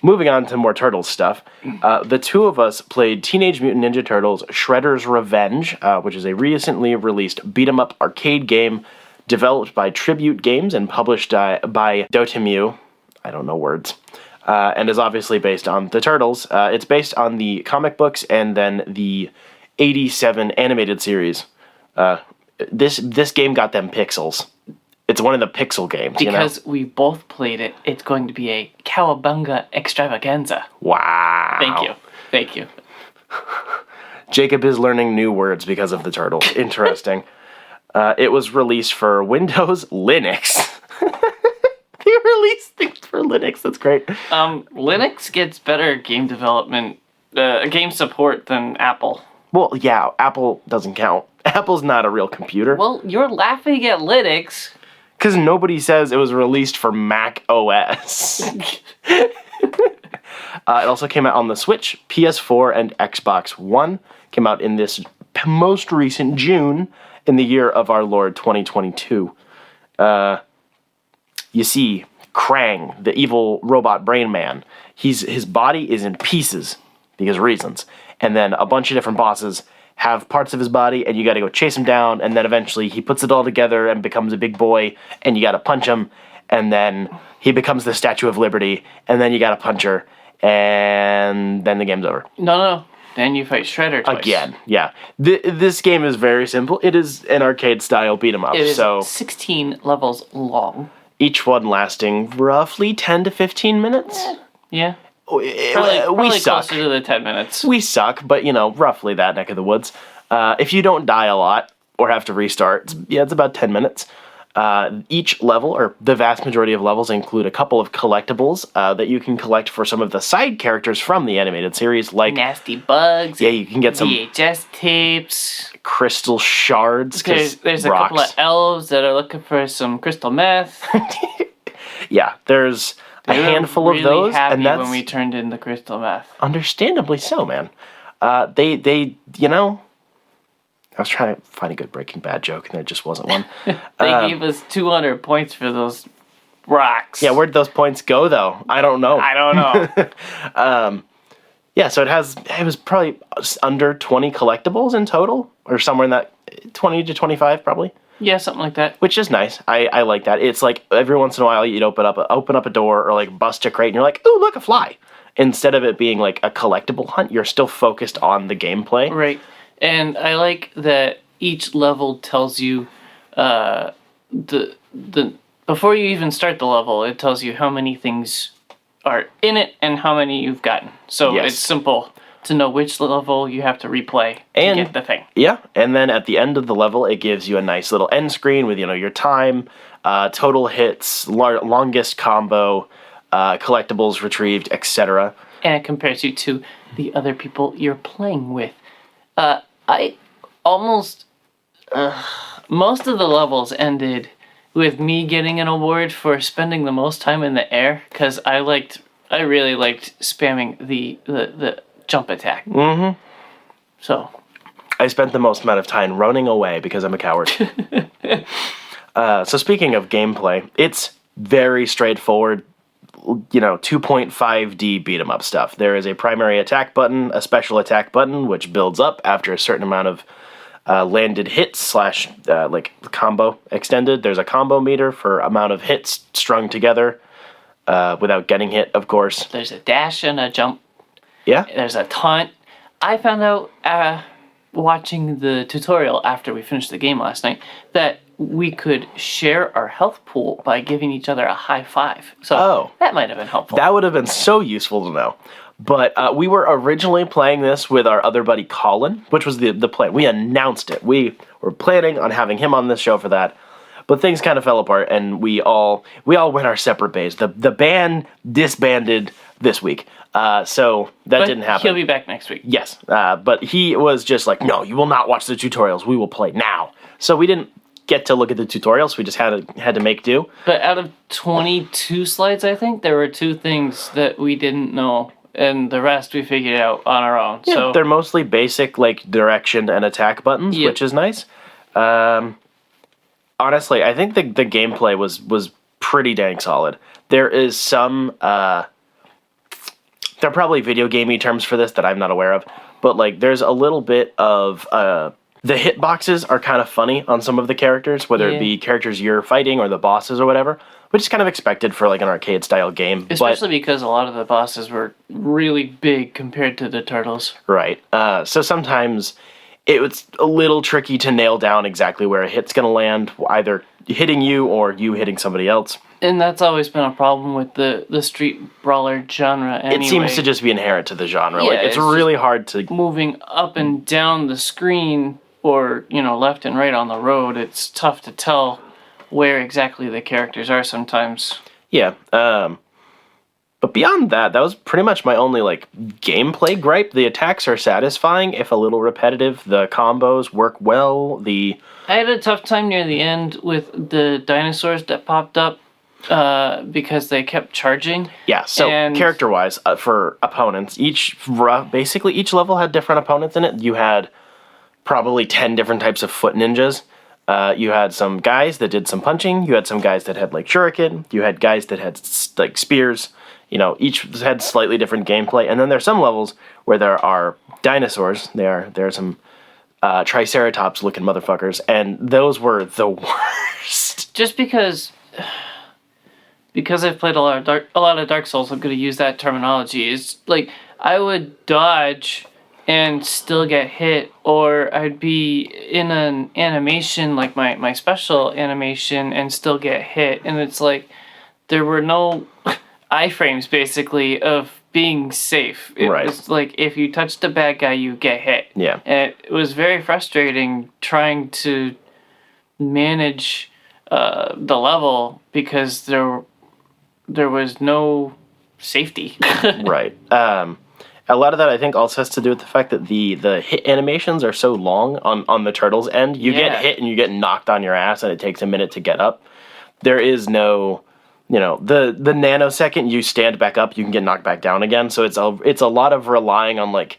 moving on to more Turtles stuff, the two of us played Teenage Mutant Ninja Turtles Shredder's Revenge, which is a recently released beat-em-up arcade game developed by Tribute Games and published by Dotemu. I don't know words. And is obviously based on the Turtles. It's based on the comic books and then the 87 animated series. This game got them pixels. It's one of the pixel games, because we both played it, it's going to be a cowabunga extravaganza. Wow. Thank you. Jacob is learning new words because of the Turtles. Interesting. It was released for Windows, Linux. They released things for Linux. That's great. Linux gets better game development, game support than Apple. Well, yeah, Apple doesn't count. Apple's not a real computer. Well, you're laughing at Linux. Because nobody says it was released for Mac OS. It also came out on the Switch, PS4, and Xbox One. Came out in this most recent June in the year of our Lord 2022. You see, Krang, the evil robot brain man, his body is in pieces because of reasons. And then a bunch of different bosses have parts of his body, and you got to go chase him down, and then eventually he puts it all together and becomes a big boy, and you got to punch him, and then he becomes the Statue of Liberty, and then you got to punch her, and then the game's over. No. Then you fight Shredder twice. Again, yeah. This game is very simple. It is an arcade-style beat-em-up. It is 16 levels long. Each one lasting roughly 10 to 15 minutes. Yeah. Probably we suck. Closer to the 10 minutes. We suck, but, roughly that neck of the woods. If you don't die a lot or have to restart, it's about 10 minutes. Each level, or the vast majority of levels, include a couple of collectibles that you can collect for some of the side characters from the animated series, like nasty bugs. Yeah, you can get some VHS tapes, crystal shards. There's a couple of elves that are looking for some crystal meth. Yeah, there's a handful of those, and that's when we turned into crystal meth. Understandably so, man. I was trying to find a good Breaking Bad joke, and there just wasn't one. They gave us 200 points for those rocks. Yeah, where'd those points go, though? I don't know. Yeah, so it was probably under 20 collectibles in total, or somewhere in that 20 to 25, probably. Yeah, something like that. Which is nice. I like that. It's like every once in a while you'd open up a door or like bust a crate, and you're like, ooh, look, a fly. Instead of it being like a collectible hunt, you're still focused on the gameplay. Right. And I like that each level tells you the before you even start the level, it tells you how many things are in it and how many you've gotten. So It's simple to know which level you have to replay to get the thing. Yeah, and then at the end of the level, it gives you a nice little end screen with your time, total hits, longest combo, collectibles retrieved, etc. And it compares you to the other people you're playing with. I almost most of the levels ended with me getting an award for spending the most time in the air, because I really liked spamming the jump attack. Mm-hmm. So I spent the most amount of time running away because I'm a coward. So speaking of gameplay, it's very straightforward. 2.5D beat 'em up stuff. There is a primary attack button, a special attack button, which builds up after a certain amount of landed hits / combo extended. There's a combo meter for amount of hits strung together without getting hit, of course. There's a dash and a jump. Yeah. There's a taunt. I found out watching the tutorial after we finished the game last night that we could share our health pool by giving each other a high five. So that might have been helpful. That would have been so useful to know. But we were originally playing this with our other buddy Colin, which was the plan. We announced it. We were planning on having him on this show for that. But things kind of fell apart, and we all went our separate ways. The band disbanded this week. So that didn't happen. He'll be back next week. Yes. But he was just like, no, you will not watch the tutorials. We will play now. So we didn't get to look at the tutorials. We just had to make do. But out of 22 slides, I think, there were 2 things that we didn't know, and the rest we figured out on our own. Yeah, so they're mostly basic, like, direction and attack buttons, which is nice. Honestly, I think the gameplay was pretty dang solid. There is some there are probably video gamey terms for this that I'm not aware of, but like there's a little bit of the hitboxes are kind of funny on some of the characters, whether it be characters you're fighting or the bosses or whatever, which is kind of expected for like an arcade style game. Especially because a lot of the bosses were really big compared to the turtles. Right. So sometimes it was a little tricky to nail down exactly where a hit's going to land, either hitting you or you hitting somebody else. And that's always been a problem with the street brawler genre anyway. It seems to just be inherent to the genre. Yeah, like it's really hard to... Moving up and down the screen or, left and right on the road, it's tough to tell where exactly the characters are sometimes. Yeah. But beyond that, that was pretty much my only, like, gameplay gripe. The attacks are satisfying, if a little repetitive. The combos work well. I had a tough time near the end with the dinosaurs that popped up because they kept charging. Yeah, so character-wise, for opponents, basically each level had different opponents in it. You had probably 10 different types of foot ninjas. You had some guys that did some punching. You had some guys that had, like, shuriken. You had guys that had, like, spears. Each had slightly different gameplay. And then there's some levels where there are dinosaurs. There are some Triceratops-looking motherfuckers. And those were the worst. Just because I've played a lot of Dark Souls, I'm going to use that terminology. Is like, I would dodge and still get hit, or I'd be in an animation, like my special animation, and still get hit. And it's like, there were no iframes, basically, of being safe. It was like, if you touched a bad guy, you get hit. Yeah. And it was very frustrating trying to manage the level because there was no safety. Right. A lot of that, I think, also has to do with the fact that the hit animations are so long on the Turtles' end. You get hit and you get knocked on your ass, and it takes a minute to get up. There is no... the nanosecond you stand back up, you can get knocked back down again. So it's a lot of relying on, like,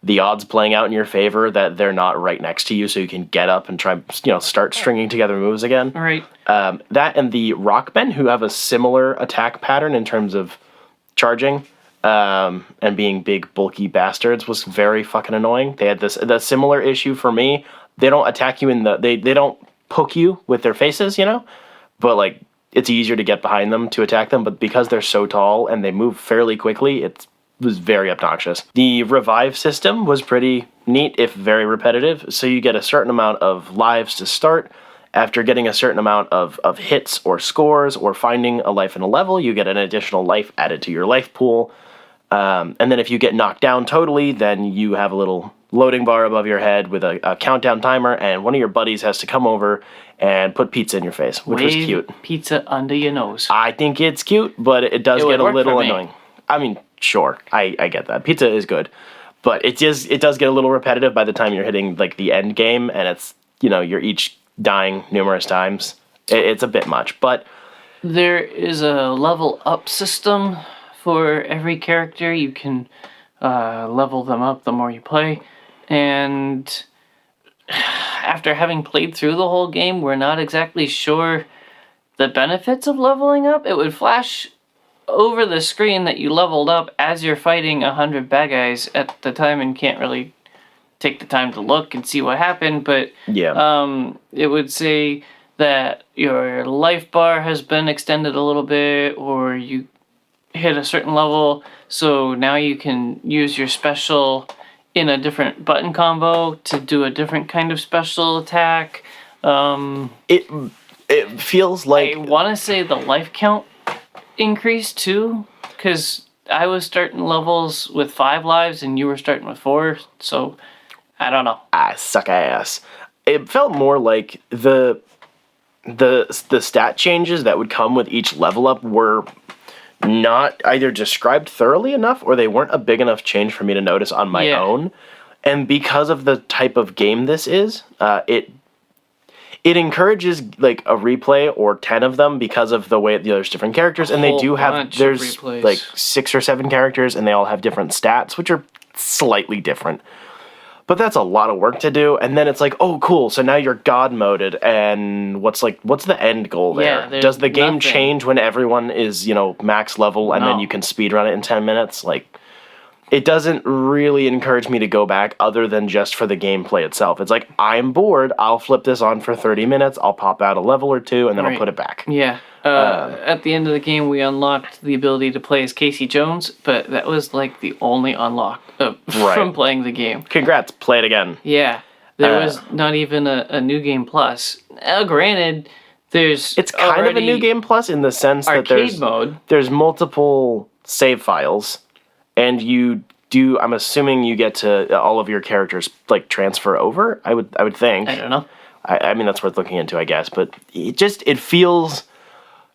the odds playing out in your favor that they're not right next to you, so you can get up and try, start stringing together moves again. Right. That and the Rockmen, who have a similar attack pattern in terms of charging and being big, bulky bastards, was very fucking annoying. They had the similar issue for me. They don't attack you they don't poke you with their faces, but, like, it's easier to get behind them to attack them, but because they're so tall and they move fairly quickly, it was very obnoxious. The revive system was pretty neat, if very repetitive, so you get a certain amount of lives to start. After getting a certain amount of hits or scores or finding a life in a level, you get an additional life added to your life pool. And then if you get knocked down totally, then you have a little loading bar above your head with a countdown timer, and one of your buddies has to come over and put pizza in your face, which was cute. Pizza under your nose. I think it's cute, but it does get a little annoying. I mean, sure, I get that. Pizza is good, but it does get a little repetitive by the time you're hitting, like, the end game, and it's, you're each dying numerous times. It's a bit much, but... There is a level up system for every character. You can level them up the more you play, and after having played through the whole game, we're not exactly sure the benefits of leveling up. It would flash over the screen that you leveled up as you're fighting 100 bad guys at the time and can't really take the time to look and see what happened, but it would say that your life bar has been extended a little bit, or you hit a certain level, so now you can use your special in a different button combo to do a different kind of special attack. It feels like... I want to say the life count increased too, because I was starting levels with 5 lives and you were starting with 4, so I don't know. I suck ass. It felt more like the stat changes that would come with each level up were not either described thoroughly enough, or they weren't a big enough change for me to notice on my own. And because of the type of game this is, it encourages, like, a replay or 10 of them because of the way there's different characters, and they do have, there's like 6 or 7 characters, and they all have different stats, which are slightly different. But that's a lot of work to do, and then it's like, oh, cool, so now you're God-moded, and what's the end goal there? Yeah, does the game change when everyone is, max level, and then you can speedrun it in 10 minutes? Like, it doesn't really encourage me to go back other than just for the gameplay itself. It's like, I'm bored, I'll flip this on for 30 minutes, I'll pop out a level or two, and then I'll put it back. Yeah. At the end of the game, we unlocked the ability to play as Casey Jones, but that was like the only unlock from playing the game. Congrats, play it again. Yeah. There was not even a New Game Plus. Granted, it's kind of a New Game Plus in the sense that there's multiple save files, and I'm assuming you get to all of your characters like transfer over. I would think. I don't know. I mean, that's worth looking into, I guess. But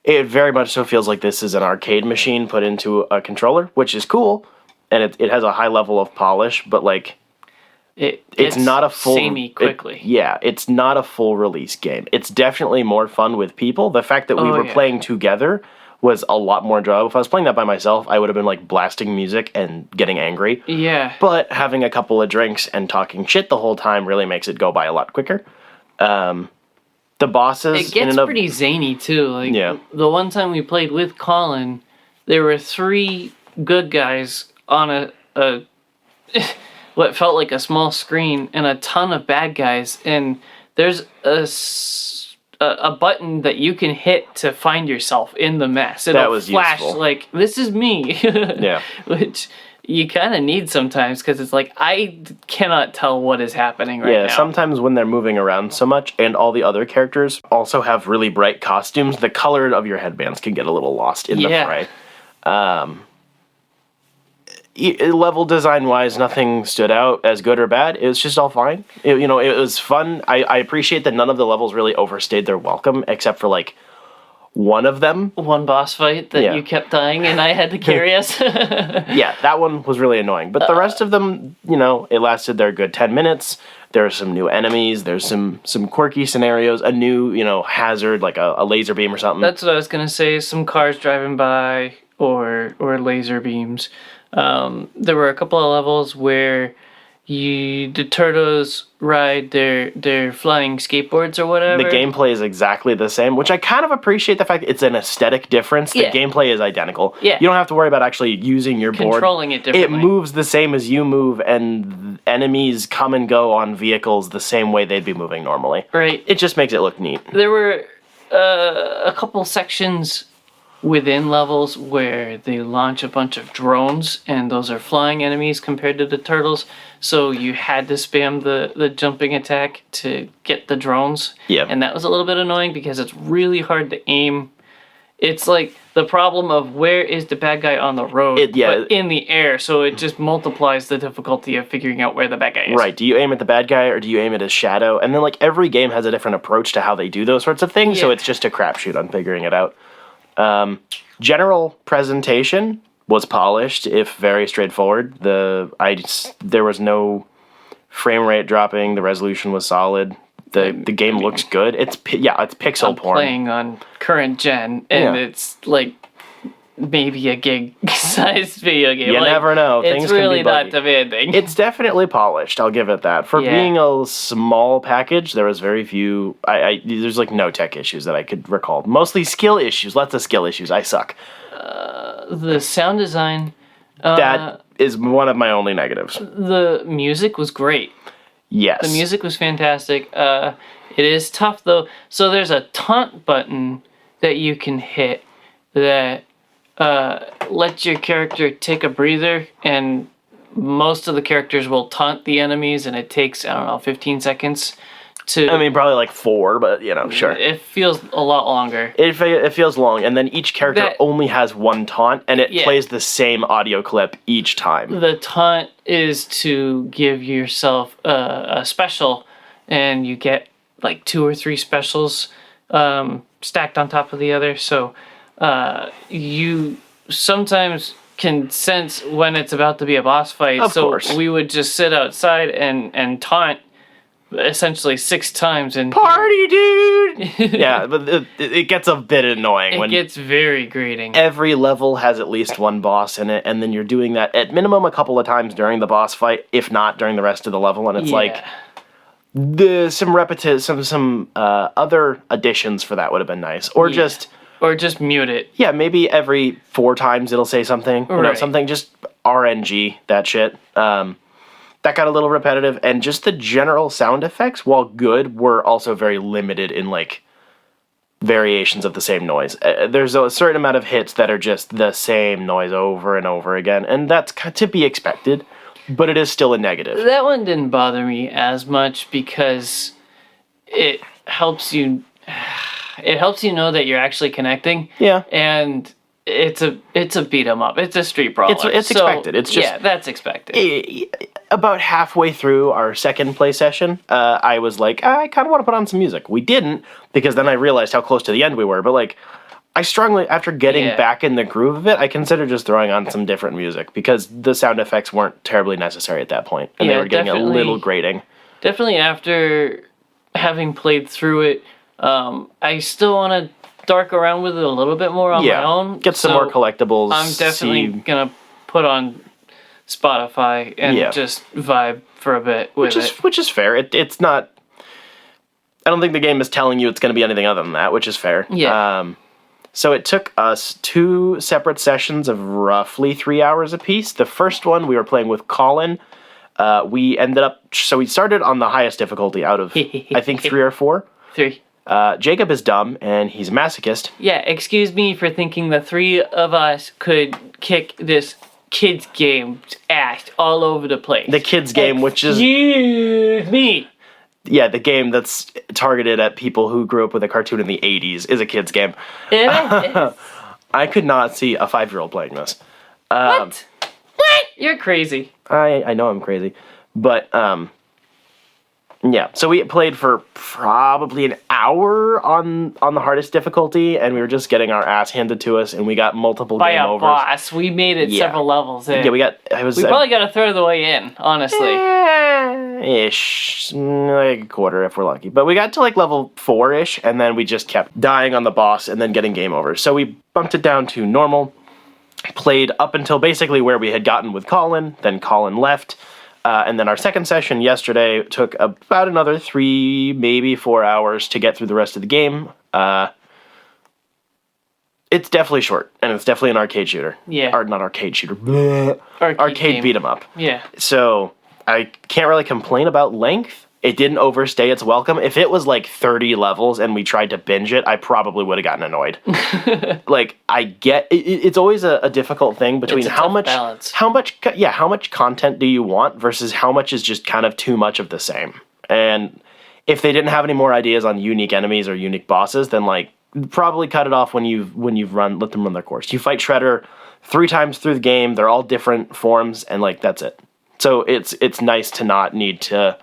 it very much so feels like this is an arcade machine put into a controller, which is cool, and it has a high level of polish. But like, it's not a full samey quickly. It's not a full release game. It's definitely more fun with people. The fact that we were playing together was a lot more enjoyable. If I was playing that by myself, I would have been like blasting music and getting angry. Yeah. But having a couple of drinks and talking shit the whole time really makes it go by a lot quicker. The bosses... It gets pretty zany, too. Like, the one time we played with Colin, there were 3 good guys on a what felt like a small screen and a ton of bad guys. And there's a button that you can hit to find yourself in the mess. It'll flash useful. Like, this is me. Yeah. Which... you kind of need sometimes, because it's like, I cannot tell what is happening right now. Yeah, sometimes when they're moving around so much, and all the other characters also have really bright costumes, the color of your headbands can get a little lost in the fray. Level design-wise, nothing stood out as good or bad. It was just all fine. It was fun. I appreciate that none of the levels really overstayed their welcome, except for, like, one of them. One boss fight that you kept dying and I had to carry us. Yeah, that one was really annoying. But the rest of them, it lasted their good 10 minutes. There are some new enemies. There's some quirky scenarios. A new, hazard, like a laser beam or something. That's what I was going to say. Some cars driving by or laser beams. There were a couple of levels where the turtles ride their flying skateboards or whatever. The gameplay is exactly the same, which I kind of appreciate the fact that it's an aesthetic difference. The gameplay is identical. Yeah. You don't have to worry about actually using your board. Controlling it differently. It moves the same as you move, and enemies come and go on vehicles the same way they'd be moving normally. Right. It just makes it look neat. There were a couple sections within levels where they launch a bunch of drones, and those are flying enemies compared to the turtles. So you had to spam the jumping attack to get the drones. Yeah. And that was a little bit annoying because it's really hard to aim. It's like the problem of where is the bad guy on the road, but in the air. So it just multiplies the difficulty of figuring out where the bad guy is. Right. Do you aim at the bad guy or do you aim at his shadow? And then, like, every game has a different approach to how they do those sorts of things. So it's just a crapshoot on figuring it out. General presentation was polished, if very straightforward. There was no frame rate dropping. The resolution was solid. The game looks good. It's pixel porn. I'm playing on current gen, and it's like maybe a gig-sized video game. You never know. Things it's really can be buggy. not demanding. It's definitely polished. I'll give it that. For being a small package, there was very few. There's like no tech issues that I could recall. Mostly skill issues. Lots of skill issues. I suck. The sound design. That is one of my only negatives. The music was great. Yes. The music was fantastic. It is tough though. So there's a taunt button that you can hit that lets your character take a breather, and most of the characters will taunt the enemies, and it takes, 15 seconds to... I mean, probably like 4, but, sure. It feels a lot longer. It feels long, and then each character only has one taunt, and it plays the same audio clip each time. The taunt is to give yourself a special, and you get like 2 or 3 specials stacked on top of the other, so... you sometimes can sense when it's about to be a boss fight. Of course. We would just sit outside and taunt essentially 6 times and party, dude. Yeah, but it gets a bit annoying. It gets very grating. Every level has at least one boss in it, and then you're doing that at minimum a couple of times during the boss fight, if not during the rest of the level, and it's like some other additions for that would have been nice, or just. Or just mute it. Yeah, maybe every 4 times it'll say something. Right. Something just RNG, that shit. That got a little repetitive, and just the general sound effects, while good, were also very limited in, like, variations of the same noise. There's a certain amount of hits that are just the same noise over and over again, and that's to be expected, but it is still a negative. That one didn't bother me as much because it helps you know that you're actually connecting. Yeah. And it's a beat 'em up. It's a street brawler. It's expected. It's just... Yeah, that's expected. About halfway through our second play session, I was like, I kind of want to put on some music. We didn't, because then I realized how close to the end we were. But, like, I strongly, after getting back in the groove of it, I considered just throwing on some different music, because the sound effects weren't terribly necessary at that point, and they were getting a little grating. Definitely after having played through it, I still want to dark around with it a little bit more on my own. Get some more collectibles. I'm definitely going to put on Spotify and just vibe for a bit with it. Which is fair. It's not... I don't think the game is telling you it's going to be anything other than that, which is fair. Yeah. So it took us 2 separate sessions of roughly 3 hours apiece. The first one, we were playing with Colin. We ended up... So we started on the highest difficulty out of, I think, 3 or 4. 3. Jacob is dumb, and he's a masochist. Yeah, excuse me for thinking the 3 of us could kick this kids game ass all over the place. The kids game, which is... Excuse me! Yeah, the game that's targeted at people who grew up with a cartoon in the 80s is a kids game. I could not see a 5-year-old playing this. What? What? You're crazy. I know I'm crazy. But, yeah. So we played for probably an hour on the hardest difficulty, and we were just getting our ass handed to us, and we got multiple by game a overs. boss. We made it several levels in. Yeah, we probably got a third of the way in, honestly. Ish. Like a quarter if we're lucky. But we got to like level 4-ish, and then we just kept dying on the boss and then getting game overs. So we bumped it down to normal, played up until basically where we had gotten with Colin, then Colin left. And then our second session yesterday took about another 3, maybe 4 hours to get through the rest of the game. It's definitely short, and it's definitely an arcade shooter. Yeah. Or not arcade shooter. Arcade beat 'em up. Yeah. So I can't really complain about length. It didn't overstay its welcome. If it was like 30 levels and we tried to binge it, I probably would have gotten annoyed. Like, I get it's always a difficult thing between how much content do you want versus how much is just kind of too much of the same. And if they didn't have any more ideas on unique enemies or unique bosses, then like probably cut it off when you've let them run their course. You fight Shredder 3 times through the game. They're all different forms, and like that's it. So it's nice to not need to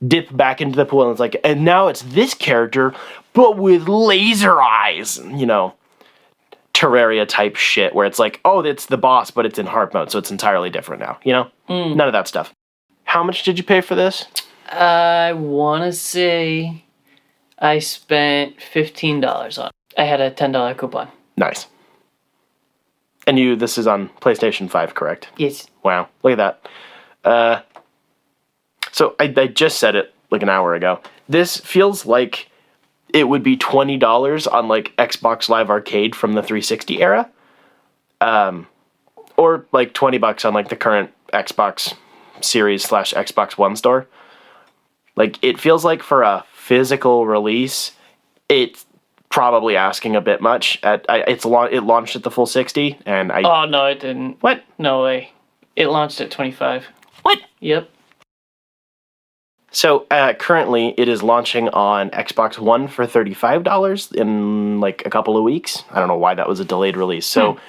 dip back into the pool, and it's like, and now it's this character, but with laser eyes, you know, Terraria type shit, where it's like, oh, it's the boss, but it's in hard mode, so it's entirely different now, you know? None of that stuff. How much did you pay for this? I want to say I spent $15 on it. I had a $10 coupon. Nice. And this is on PlayStation 5, correct? Yes. Wow, look at that. So I just said it like an hour ago. This feels like it would be $20 on like Xbox Live Arcade from the 360 era. Or like $20 on like the current Xbox Series / Xbox One store. Like, it feels like for a physical release, it's probably asking a bit much. It launched at the full 60, and Oh, no, it didn't. What? No way. It launched at 25. What? Yep. So, currently, it is launching on Xbox One for $35 in, like, a couple of weeks. I don't know why that was a delayed release. So,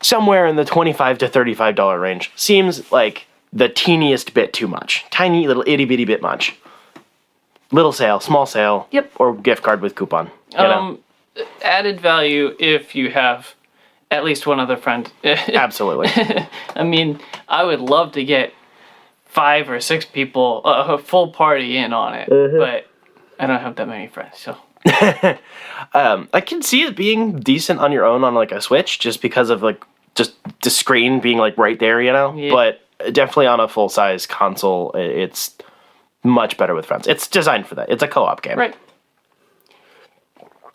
somewhere in the $25 to $35 range seems like the teeniest bit too much. Tiny little itty-bitty bit much. Little sale, small sale. Yep. Or gift card with coupon. You know? Added value if you have at least one other friend. Absolutely. I mean, I would love to get 5 or 6 people, a full party in on it, but I don't have that many friends, so. I can see it being decent on your own on like a Switch, just because of like just the screen being like right there, you know. Yeah. But definitely on a full size console, it's much better with friends. It's designed for that. It's a co-op game, right?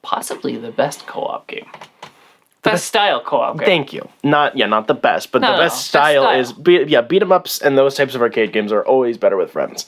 Possibly the best co-op game. Best style co-op game. Thank you. Not the best, but the best best style style. is beat 'em ups and those types of arcade games are always better with friends.